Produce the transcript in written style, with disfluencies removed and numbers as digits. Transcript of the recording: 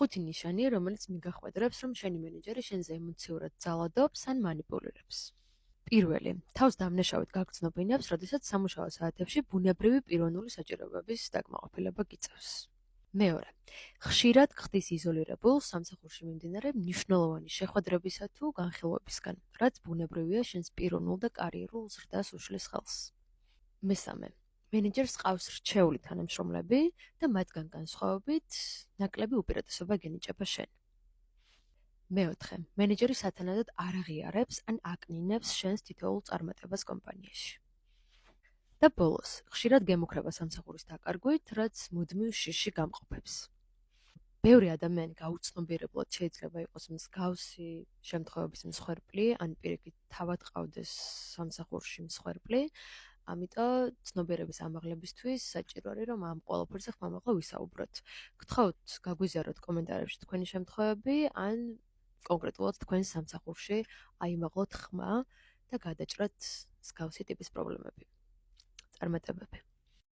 ხუთი ნიშანი, რომელიც მიგახვედრებს, რომ შენი მენეჯერი შენზე ემოციურად ძალადობს ან მანიპულირებს. პირველი, თავს დამნაშავედ გაგრძნობინებს, როდესაც სამუშაო საათებში ბუნებრივი პიროვნული საჭიროებების დაკმაყოფილება გიწევს. მეორე, ხშირად გხდის იზოლირებულ სამსახურში მიმდინარე მნიშვნელოვანი შეხვედრებისა თუ განხილვებისგან, რაც ბუნებრივია შენს პიროვნულ და კარიერულ ზრდას უშლის ხელს. მესამე, მენეჯერს ყავს რჩეული თანამშრომლები და მათგან განსხვავებით ნაკლები უპირატესობა გენიჭება შენ. მეოთხე, მენეჯერი სათანადოდ არ აღიარებს ან აკნინებს შენს თითოეულ წარმატებას კომპანიაში. და ბოლოს, ხშირად გემუქრება სამსახურის დაკარგვით, რაც მუდმივ შიში გამყოფებს. ბევრი ადამიანი გაუცნობიერებლად შეიძლება იყოს მსგავსი შემთხვევების მსხვერპლი, ან პირიქით თავად ყავდეს სამსახურში მსხვერპლი, ამიტომ ცნობიერების ამაღლებისთვის საჭირო არის, რომ ამ ყველაფერზე ხმამაღლა ვისაუბროთ. გთხოვთ, გაგვიზიაროთ კომენტარებში თქვენი შემთხვევები, ან კონკრეტულად თქვენ სამსახურში აიმაღლოთ ხმა და გადაჭრათ მსგავსი ტიპის პრობლემები. წარმატებები.